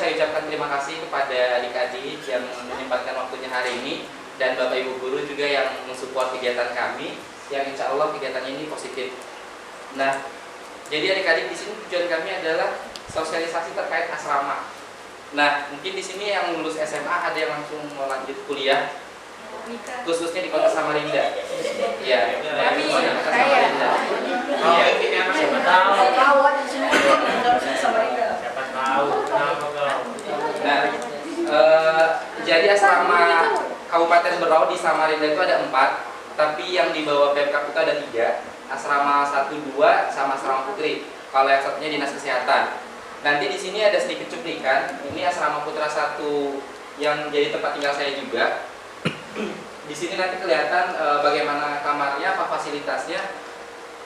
saya ucapkan terima kasih kepada adik-adik yang menyempatkan waktunya hari ini, dan Bapak Ibu Guru juga yang mensupport kegiatan kami, yang insya Allah kegiatan ini positif. Nah, jadi adik-adik di sini tujuan kami adalah sosialisasi terkait asrama. Nah, mungkin di sini yang lulus SMA ada yang langsung mau lanjut kuliah, khususnya di Kota Samarinda. Ya, Kami Kota Samarinda. Iya. Siapa tahu ada di sini Samarinda. siapa tahu Nah, jadi asrama Kabupaten Berau di Samarinda itu ada 4, tapi yang di bawah Pemkab itu ada 3, asrama 1, 2, sama asrama putri. Kalau yang satunya dinas kesehatan. Nanti di sini ada sedikit cuplikan. Ini asrama putra 1 yang jadi tempat tinggal saya juga. Di sini nanti kelihatan bagaimana kamarnya, apa fasilitasnya.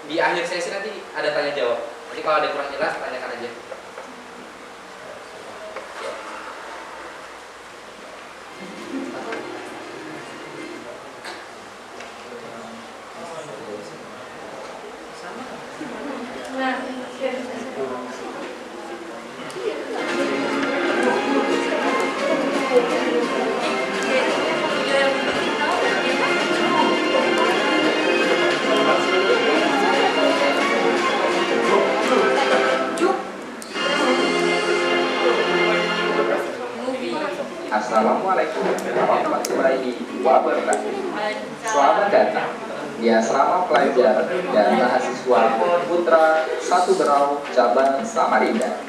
Di akhir sesi nanti ada tanya jawab. Jadi kalau ada kurang jelas, tanyakan aja. Assalamualaikum warahmatullahi wabarakatuh. Selamat datang di asrama pelajar dan mahasiswa Putra 1 Berau cabang Samarinda.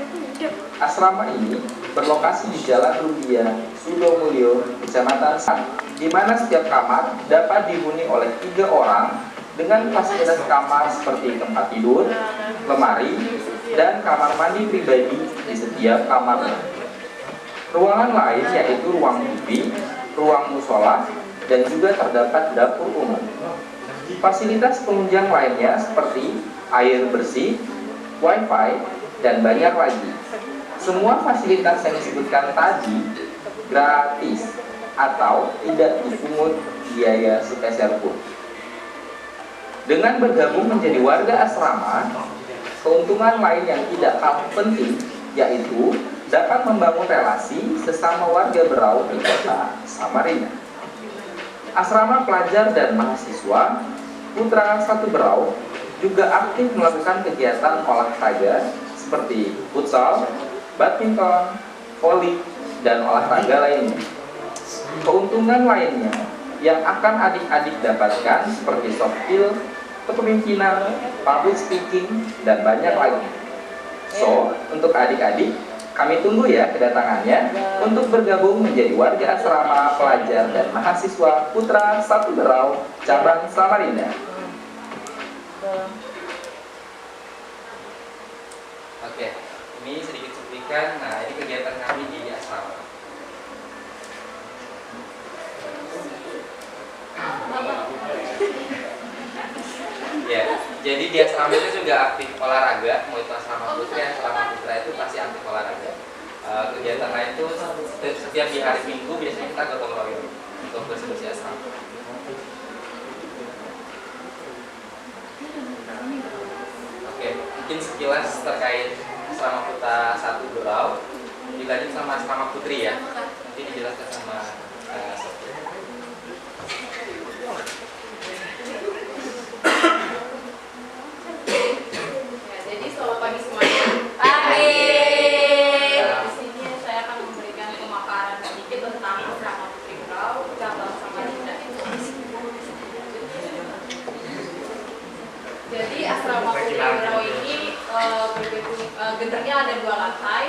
Asrama ini berlokasi di Jalan Rumbia, Sudomulyo, Kecamatan San, di mana setiap kamar dapat dihuni oleh 3 orang dengan fasilitas kamar seperti tempat tidur, lemari, dan kamar mandi pribadi di setiap kamarnya. Ruangan lain yaitu ruang TV, ruang musola, dan juga terdapat dapur umum. Fasilitas penunjang lainnya seperti air bersih, wifi, dan banyak lagi. Semua fasilitas yang disebutkan tadi gratis atau tidak dipungut biaya sepeser pun. Dengan bergabung menjadi warga asrama, keuntungan lain yang tidak kalah penting yaitu dapat membangun relasi sesama warga Berau di Kota Samarinda. Asrama pelajar dan mahasiswa Putra 1 Berau juga aktif melakukan kegiatan olahraga seperti futsal, badminton, voli, dan olahraga lainnya. Keuntungan lainnya yang akan adik-adik dapatkan seperti soft skill, kepemimpinan, public speaking, dan banyak lagi. So, untuk adik-adik, kami tunggu ya kedatangannya untuk bergabung menjadi warga asrama pelajar dan mahasiswa Putra 1 Berau cabang Samarinda. Oke, ini sedikit cuplikan. Nah, ini kegiatan kami di asrama. Ya, jadi di asrama itu juga aktif olahraga, mau itu asrama putri, asrama putra itu pasti aktif olahraga. Kegiatan lain itu setiap di hari Minggu biasanya kita gotong royong untuk bersih-bersih asrama. Oke, mungkin sekilas terkait asrama putra 1 Berau. Dilanjut sama asrama putri ya. Nanti dijelaskan sama Sofia. Selamat pagi semuanya. Pagi. Di sini saya akan memberikan pemaparan sedikit tentang asrama Putri Berau cabang Samarinda. Jadi asrama Putri Berau ini gedungnya ada 2 lantai.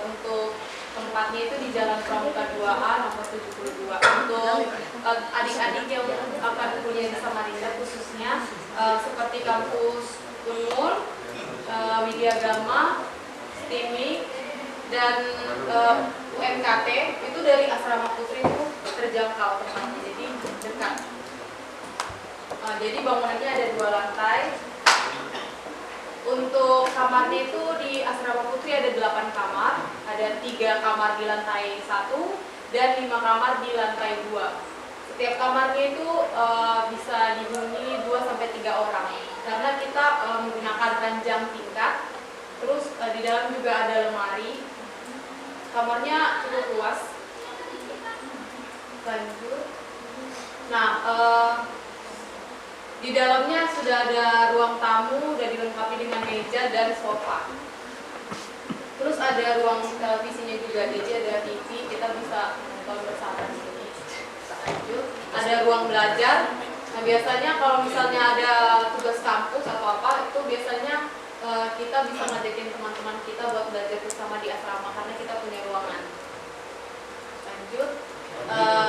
Untuk tempatnya itu di Jalan Pramuka 2A nomor 72. Untuk adik-adik yang akan kuliah di Samarinda khususnya seperti kampus Unmul, Widyagama, STIMI, dan UMKT itu dari asrama putri itu terjangkau tempatnya, jadi dekat. Jadi bangunannya ada 2 lantai. Untuk kamarnya itu di asrama putri ada 8 kamar, ada 3 kamar di lantai 1 dan 5 kamar di lantai 2. Setiap kamarnya itu bisa dihuni 2-3 orang karena kita menggunakan ranjang tingkat. Terus di dalam juga ada lemari. kamarnya cukup luas. Lanjut. Nah, di dalamnya sudah ada ruang tamu, sudah dilengkapi dengan meja dan sofa. Terus ada ruang televisinya juga, jadi ada TV, kita bisa nonton bersama di sini. Lanjut. Ada ruang belajar. Nah, biasanya kalau misalnya ada tugas kampus atau apa, itu biasanya kita bisa ngajakin teman-teman kita buat belajar bersama di asrama karena kita punya ruangan. Lanjut.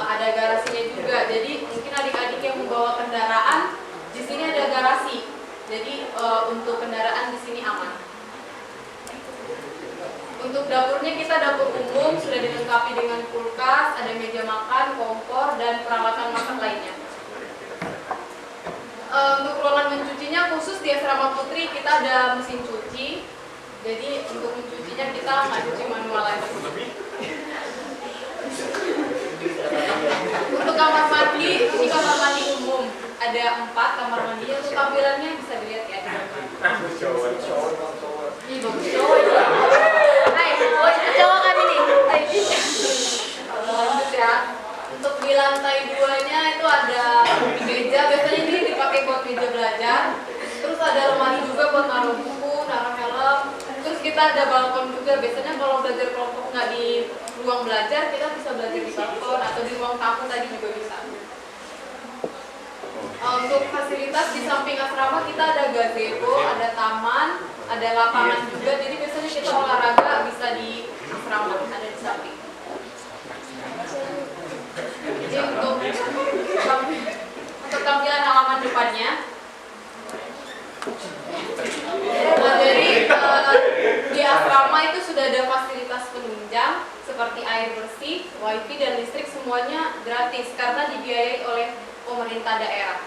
Ada garasinya juga, jadi mungkin adik-adik yang membawa kendaraan, di sini ada garasi. Jadi untuk kendaraan di sini aman. Untuk dapurnya kita dapur umum, sudah dilengkapi dengan kulkas, ada meja makan, kompor, dan peralatan masak lainnya. Untuk ruangan mencucinya khusus di asrama putri kita ada mesin cuci. Jadi untuk mencucinya kita nggak cuci manual lagi. Untuk kamar mandi, ini kamar mandi umum. Ada 4 kamar mandi. Untuk tampilannya bisa dilihat ya. Ini bagus cowok ini. Hai, cowok kan ini. Lanjut ya. Untuk di lantai 2-nya itu ada meja. Biasanya ini dipakai buat meja belajar. Terus ada lemari juga buat naruh buku, naruh helm. Terus kita ada balkon juga. Biasanya kalau belajar kelompok nggak di ruang belajar, kita bisa belajar di balkon atau di ruang tamu tadi juga bisa. Untuk fasilitas di samping asrama kita ada gazebo, ada taman, ada lapangan juga. Jadi biasanya kita olahraga bisa di asrama, ada di samping. Jadi untuk tampilan halaman depannya. Nah, jadi di asrama itu sudah ada fasilitas penunjang seperti air bersih, wifi dan listrik, semuanya gratis karena dibiayai oleh pemerintah daerah.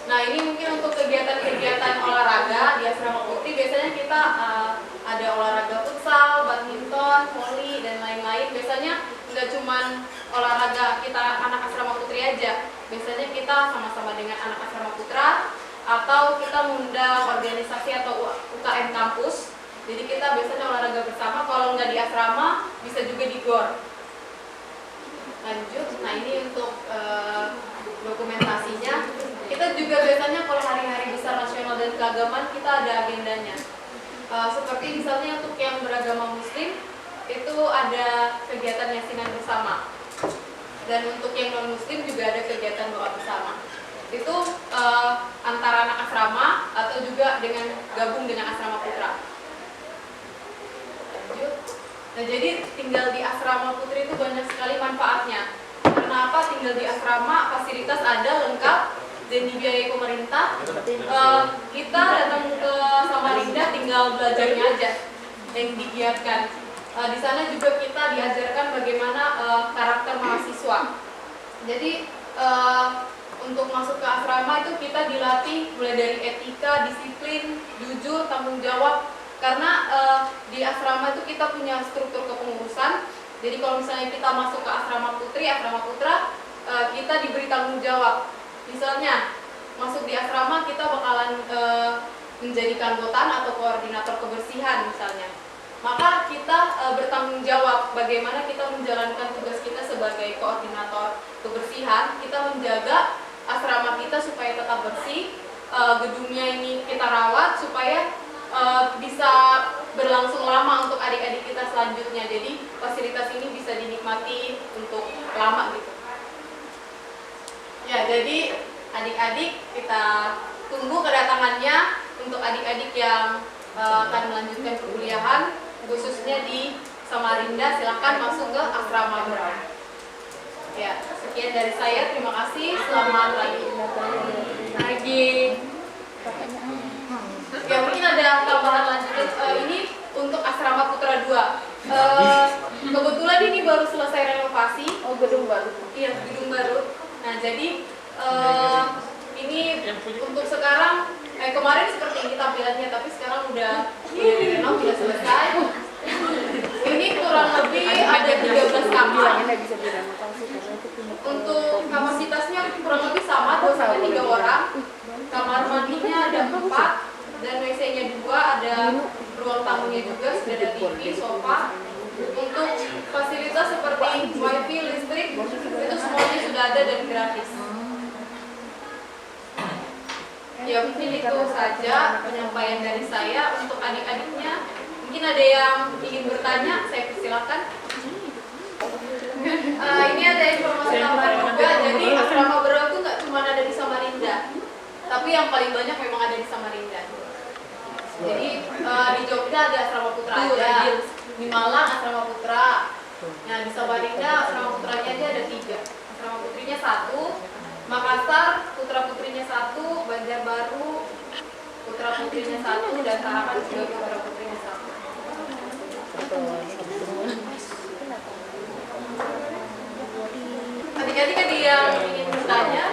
Nah, ini mungkin untuk kegiatan-kegiatan olahraga di asrama putri. Biasanya kita ada olahraga futsal, badminton, voli dan lain-lain. Biasanya nggak cuman olahraga kita anak asrama putri aja. Biasanya kita sama-sama dengan anak asrama putra atau kita mengundang organisasi atau UKM kampus. Jadi kita biasanya olahraga bersama. Kalau nggak di asrama, bisa juga di GOR. Lanjut. Nah, ini untuk dokumentasinya. Kita juga biasanya kalau hari-hari besar nasional dan keagamaan kita ada agendanya. Seperti misalnya untuk yang beragama muslim itu ada kegiatan yasinan bersama. Dan untuk yang non muslim juga ada kegiatan doa bersama. Itu antara anak asrama atau juga dengan gabung dengan asrama putra. Lanjut. Nah, jadi tinggal di asrama putri itu banyak sekali manfaatnya. Kenapa tinggal di asrama, fasilitas ada lengkap dan dibiayai pemerintah. Kita datang ke Samarinda tinggal belajarnya aja yang digiatkan. Di sana juga kita diajarkan bagaimana karakter mahasiswa. Jadi untuk masuk ke asrama itu kita dilatih mulai dari etika, disiplin, jujur, tanggung jawab. Karena di asrama itu kita punya struktur kepengurusan. Jadi kalau misalnya kita masuk ke asrama putri, asrama putra, kita diberi tanggung jawab. Misalnya masuk di asrama kita bakalan menjadi kandotan atau koordinator kebersihan misalnya. Maka kita bertanggung jawab bagaimana kita menjalankan tugas kita sebagai koordinator kebersihan. Kita menjaga asrama kita supaya tetap bersih, gedungnya ini kita rawat supaya bisa berlangsung lama untuk adik-adik kita selanjutnya. Jadi fasilitas ini bisa dinikmati untuk lama gitu. Ya, jadi adik-adik kita tunggu kedatangannya untuk adik-adik yang akan melanjutkan perkuliahan khususnya di Samarinda. Silahkan masuk ke asrama Berau. Ya, sekian dari saya. Terima kasih. Selamat pagi. Ya, mungkin ada tambahan lanjutan. Ini untuk asrama Putra 2. Kebetulan ini baru selesai renovasi. Oh, gedung baru. Iya, gedung baru. Nah, jadi ini untuk sekarang kemarin seperti ini tampilannya, tapi sekarang udah direnov, sudah selesai. Ini kurang lebih ada 13 kamar. Untuk kapasitasnya kurang lebih sama 2-3 orang. Kamar mandinya ada 4 dan WC-nya 2, ada ruang ruang tamunya juga sudah ada TV, sofa. Untuk fasilitas seperti wifi, listrik itu semuanya sudah ada dan gratis. Ya mungkin itu saja penyampaian dari saya. Untuk adik-adiknya mungkin ada yang ingin bertanya, saya persilakan. Ini ada informasi tambahan juga. Jadi asrama Berau itu nggak cuma ada di Samarinda, tapi yang paling banyak memang ada di Samarinda. Jadi di Jogja ada asrama putra aja, di Malang asrama putra. Nah di Samarinda asrama putranya aja ada 3, asrama putrinya 1, Makassar putra putrinya 1, Banjarbaru putra putrinya 1, dan Tarakan juga putra putrinya 1. Adik-adik ada yang ingin bertanya?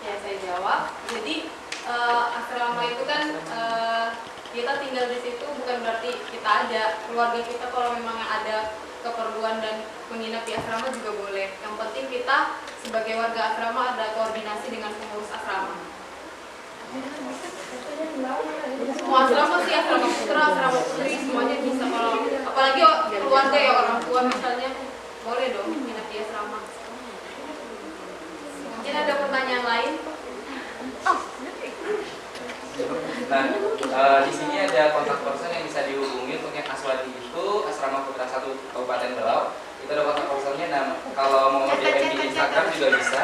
Ya saya jawab. Jadi asrama itu kan kita tinggal di situ bukan berarti kita ada, keluarga kita kalau memang ada keperluan dan menginap di asrama juga boleh. Yang penting kita sebagai warga asrama ada koordinasi dengan pengurus asrama. Semua asrama sih, asrama putra, asrama putri, semuanya bisa. Kalau apalagi keluarga ya, orang tua misalnya, boleh dong menginap di asrama. Mungkin ada pertanyaan lain? Nah, di sini ada kontak person yang bisa dihubungi untuk yang Aswadi itu Asrama Putra 1 Kabupaten Berau. Itu ada kontak personnya. Nah, kalau mau DM di Instagram juga bisa.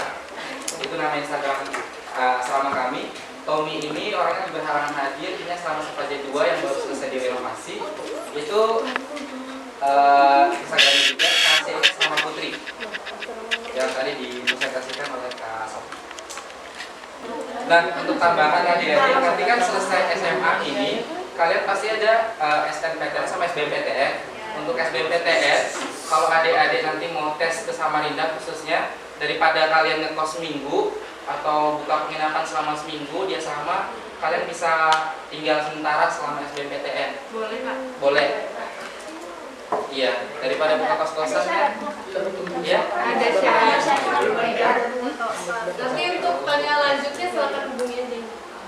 Itu nama Instagram asrama kami. Tommy ini orangnya berhalangan hadir, ini asrama Sepaja 2 yang baru selesai direnovasi. Itu Instagramnya juga KC Asrama Putri yang tadi dipresentasikan oleh Kak Sofi. Dan untuk tambahan adik-adik, nanti kan selesai SMA ini kalian pasti ada SNPTN sama SBMPTN. Untuk SBMPTN, kalau adik-adik nanti mau tes ke Samarinda khususnya, daripada kalian ngekos seminggu atau buka penginapan selama seminggu di asrama, kalian bisa tinggal sementara selama SBMPTN. Boleh Pak? Boleh. Iya, daripada buka kos-kosan kan. Iya. Ada syarat. Nanti untuk tanya lanjutnya silakan hubungi aja.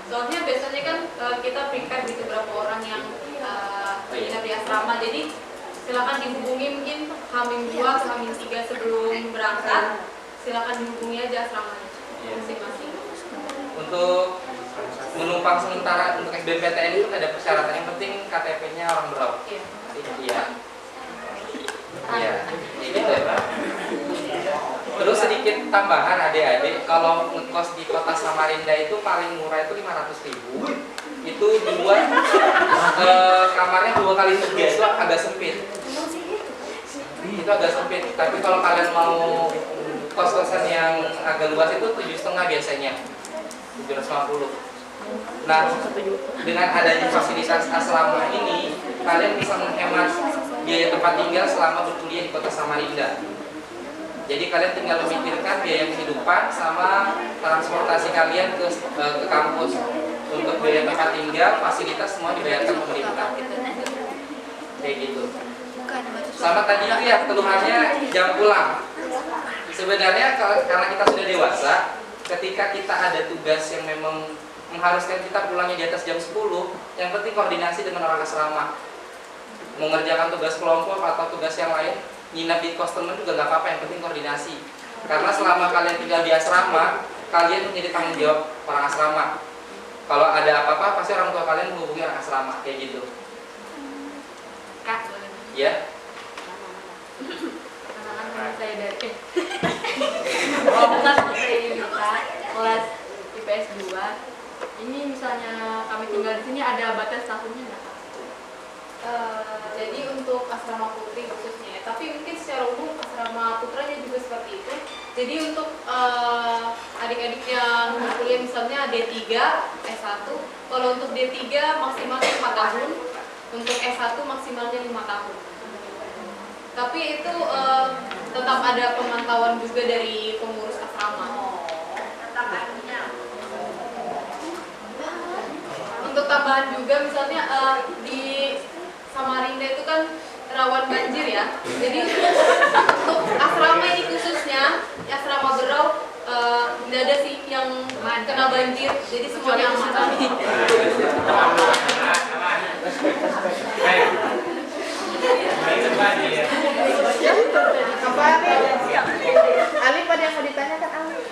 Soalnya biasanya kan kita prepare gitu berapa orang yang menginap di asrama. Jadi silakan dihubungi mungkin H-2 atau H-3 sebelum berangkat. Silakan dihubungi aja asramanya masing-masing. Untuk menumpang sementara untuk SBMPTN itu ada persyaratan, yang penting KTP-nya orang Berau. Iya. Iya. Gitu ya, Pak. Terus sedikit tambahan adik-adik, kalau ngekos di kota Samarinda itu paling murah itu 500.000. Itu kamarnya 2 kali 3, itu agak sempit. Itu agak sempit. Tapi kalau kalian mau kos-kosan yang agak luas itu 7,5 biasanya, 750. Nah, dengan adanya fasilitas asrama ini, kalian bisa menghemat biaya tempat tinggal selama berkuliah di kota Samarinda. Jadi kalian tinggal memikirkan biaya kehidupan sama transportasi kalian ke kampus. Untuk biaya tempat tinggal, fasilitas semua dibayarkan pemerintah. Kayak gitu. Sama tadi itu ya keluhannya jam pulang. Sebenarnya karena kita sudah dewasa, ketika kita ada tugas yang memang mengharuskan kita pulangnya di atas jam 10, yang penting koordinasi dengan orang asrama. Mengerjakan tugas kelompok atau tugas yang lain, nginap di kos teman juga nggak apa-apa, yang penting koordinasi. Karena selama kalian tinggal di asrama, kalian menjadi tanggung jawab orang asrama. Kalau ada apa-apa, pasti orang tua kalian menghubungi orang asrama, kayak gitu. Kak, Ya. saya dari kelas kelas IPS 2. Ini misalnya kami tinggal di sini, ada batas tahunnya nggak? Jadi untuk asrama putri khususnya, tapi mungkin secara umum asrama putranya juga seperti itu. Jadi untuk adik-adik yang kuliah misalnya D3, S1, kalau untuk D3 maksimalnya 4 tahun, untuk S1 maksimalnya 5 tahun. Tapi itu tetap ada pemantauan juga dari pengurus asrama. Untuk tambahan juga misalnya di Samarinda itu kan rawan banjir ya. Jadi untuk asrama ini khususnya, asrama Berau tidak ada sih yang kena banjir. Jadi semuanya aman. Apa Alif ada yang mau ditanyakan Alif?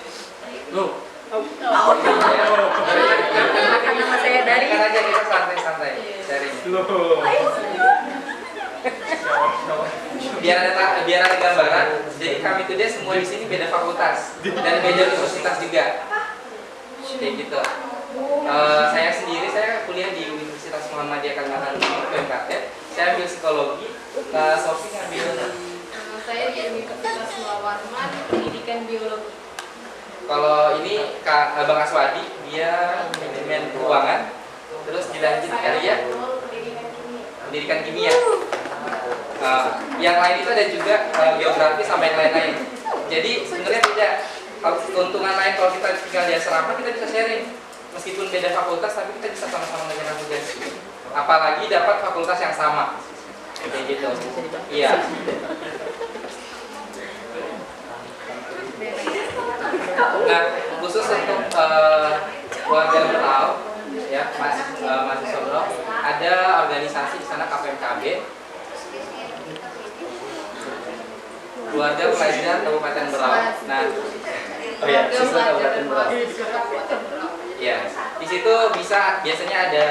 Nama saya dari. Kan aja kita santai-santai carinya. Biar ada gambaran. Jadi kami itu dia semua di sini beda fakultas dan beda universitas juga. Kayak gitu. Saya sendiri saya kuliah di Universitas Muhammadiyah Kalimantan Timur UMKT. Saya ambil psikologi. Sofi ngambil. Saya di Universitas Mulawarman pendidikan biologi. Kalau ini Bang Aswadi dia manajemen keuangan, terus dilanjut kali ya pendidikan kimia. Yang lain itu ada juga geografi sampai yang lain-lain. Jadi sebenarnya tidak. Keuntungan lain kalau kita tinggal di asrama kita bisa sharing, meskipun beda fakultas tapi kita bisa sama-sama mengerjakan tugas. Apalagi dapat fakultas yang sama, kayak gitu. Iya. Nah, khusus untuk warga Berau, ya, mahasiswa Berau, ada organisasi di sana KPMKB, Keluarga Pelajar Kabupaten Berau. Nah, oh ya, siswa Kabupaten Berau. Ya, di situ biasanya ada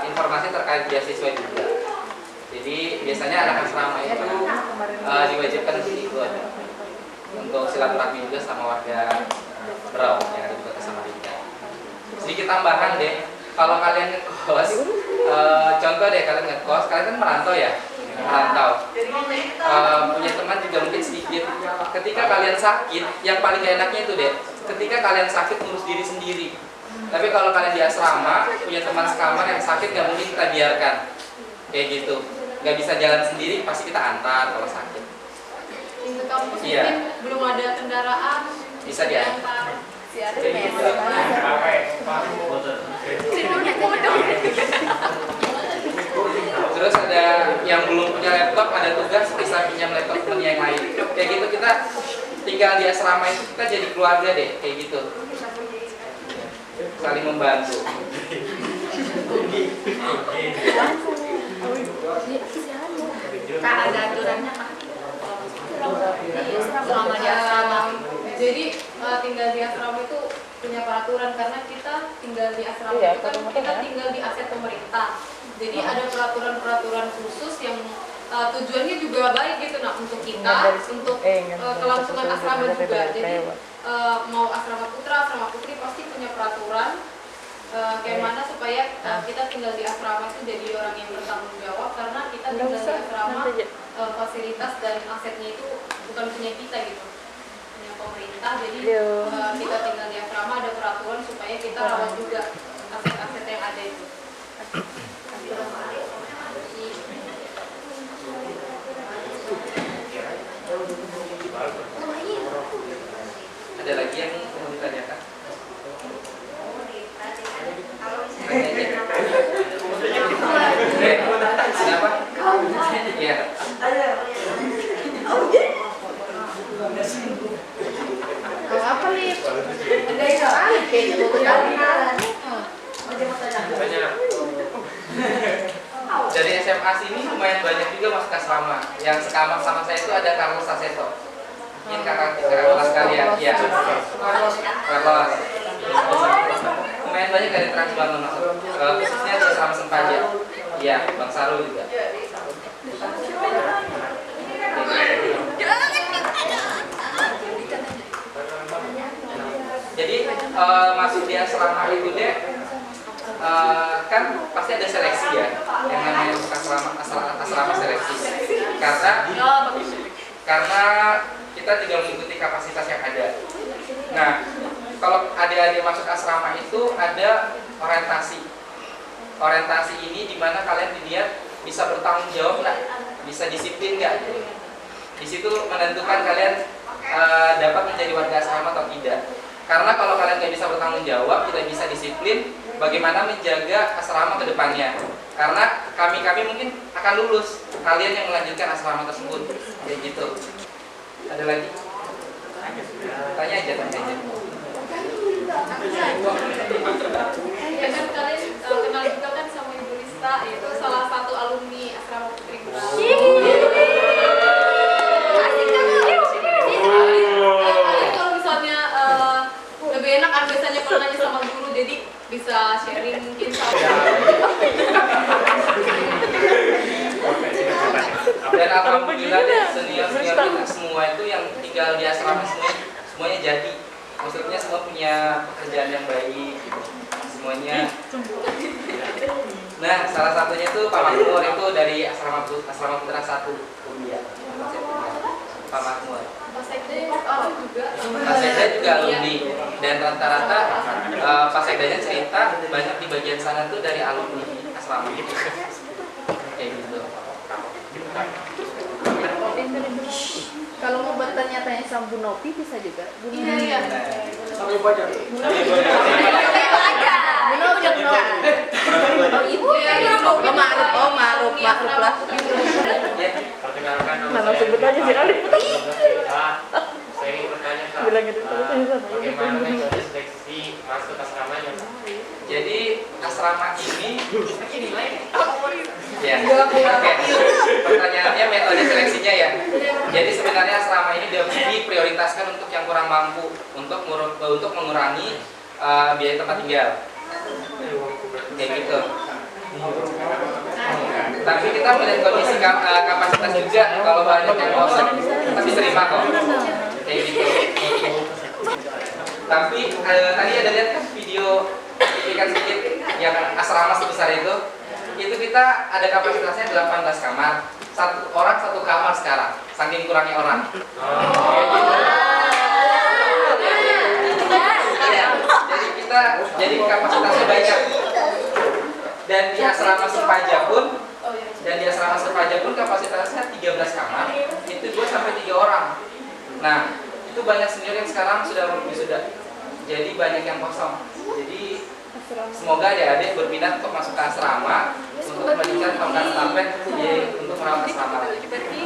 informasi terkait beasiswa juga. Jadi biasanya anak asrama itu diwajibkan untuk ikut untuk silaturahmi juga sama warga Berau yang ada di Kota Samarinda. Sedikit tambahan deh, kalau kalian ngekos, contoh deh kalian ngekos, kalian kan merantau ya, merantau. Punya teman juga mungkin sedikit. Ketika kalian sakit, yang paling gak enaknya itu deh, ketika kalian sakit ngurus diri sendiri. Tapi kalau kalian di asrama, punya teman sekamar yang sakit gak mungkin kita biarkan, kayak gitu. Gak bisa jalan sendiri, pasti kita antar kalau sakit. Untuk kampus Iya. mungkin belum ada kendaraan. Bisa diantar. Si ada Kayak gitu. Terus ada yang belum punya laptop, ada tugas bisa pinjam laptop teman yang lain. Kayak gitu kita tinggal di asrama itu kita jadi keluarga deh, kayak gitu. Saling membantu. Kak ada aturannya Kak? Selama di asrama. Jadi tinggal di asrama itu punya peraturan karena kita tinggal di asrama itu kan kita tinggal di aset pemerintah. Jadi ada peraturan-peraturan khusus yang tujuannya juga baik gitu nah untuk kita, untuk kelangsungan asrama juga. Jadi mau asrama putra, asrama putri pasti punya peraturan kayak mana supaya kita tinggal di asrama itu jadi orang yang bertanggung jawab karena kita tinggal di asrama fasilitas dan asetnya itu bukan punya kita gitu, punya pemerintah. Jadi kita tinggal di asrama ada peraturan supaya kita rawat juga aset-aset yang ada itu. Ada lagi yang mau ditanyakan? Kenapa? Iya. Apa Lip? Ada yang Alif kayaknya mau kenalan. Dari SMA sini lumayan banyak juga masuk asrama. Yang sekamar sama saya itu ada Carlos Saseto. Mungkin kakak kelas kalian, ya. Carlos. Lumayan banyak dari Transbangun masuk. Khususnya di asrama Sempaja. Iya, Bang Saru juga. Jadi masuk di asrama itu deh, kan pasti ada seleksi ya, yang namanya untuk asrama seleksi. Karena kita tidak mengikuti kapasitas yang ada. Nah, kalau adik-adik masuk asrama itu ada orientasi. Orientasi ini dimana kalian dilihat bisa bertanggung jawab nggak, bisa disiplin nggak. Di situ menentukan kalian dapat menjadi warga asrama atau tidak. Karena kalau kalian nggak bisa bertanggung jawab, tidak bisa disiplin, bagaimana menjaga asrama ke depannya. Karena kami mungkin akan lulus, kalian yang melanjutkan asrama tersebut, kayak gitu. Ada lagi? Tanya aja. Ya kan kalian kenal juga kan sama Ibu Rista, itu salah satu alumni asrama Putri Gurau. Kalau misalnya lebih enak kan biasanya kalau nanya sama guru, jadi bisa sharing mungkin sama. Dan alhamdulillah senior kita semua itu yang tinggal di asrama semuanya jadi. Maksudnya semua punya pekerjaan yang baik semuanya. Nah, salah satunya itu Pak Makmur, itu dari asrama Putra 1 Kuliah. Pak Makmur. Pak Sekda juga. Pak Sekda juga alumni, dan rata-rata Pak Sekdanya cerita banyak di bagian sana tuh dari alumni asrama. Kayak gitu. Kalau mau bertanya-tanya sama Bu Nopi bisa juga. Iya. Sampai baca. Bu Nopi Oh, ibu ya. Oh, Ma'ruf lah. Perkenalkan nama Nama sebut aja sih, Ali. Saya ingin bertanya, Kak. Bilang gitu. Bagaimana metode seleksi masuk asramanya, Kak? Jadi asrama ini ya. Oke. Pertanyaannya metode seleksinya ya. Jadi sebenarnya asrama ini diprioritaskan untuk yang kurang mampu, untuk mengurangi biaya tempat tinggal. Kayak gitu. Tapi kita melihat kondisi kapasitas juga, kalau banyak yang kosong kita bisa terima kok. Kayak gitu. Tapi tadi ada lihat kan video ikan sedikit yang asrama sebesar itu kita ada kapasitasnya 18 kamar, satu orang satu kamar sekarang, saking kurangnya orang. Jadi kapasitasnya banyak. Dan di asrama Sepaja pun kapasitasnya 13 kamar, itu 2 sampai 3 orang. Nah, itu banyak senior yang sekarang sudah wisuda. Jadi banyak yang kosong. Jadi semoga adik-adik berminat untuk masuk ke asrama untuk meningkatkan tongkat stafet untuk merawat asrama. Berarti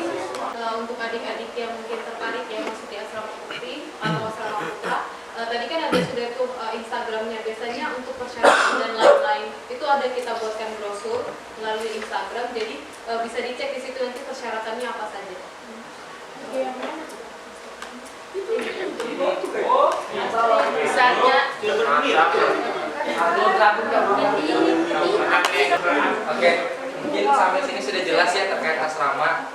untuk adik-adik yang mungkin tertarik ya masuk di asrama Putri atau asrama Putra, tadi kan ada sudah tuh Instagramnya. Biasanya untuk persyaratan dan lain-lain itu ada kita buatkan brosur melalui Instagram. Jadi bisa dicek di situ nanti persyaratannya apa saja. Misalnya Oke, mungkin sampai sini sudah jelas ya terkait asrama.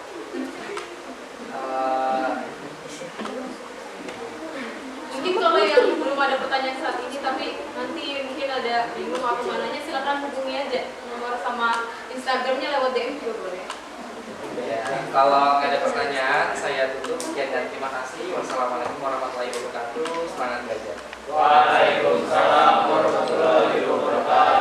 Mungkin kalau yang belum ada pertanyaan saat ini tapi nanti mungkin ada bingung atau mananya, silakan hubungi aja nomor sama Instagramnya lewat DM juga boleh. Ya, kalau nggak ada pertanyaan, saya tutup. Sekian dan terima kasih. Wassalamualaikum warahmatullahi wabarakatuh. Semangat belajar. Waalaikumsalam warahmatullahi wabarakatuh.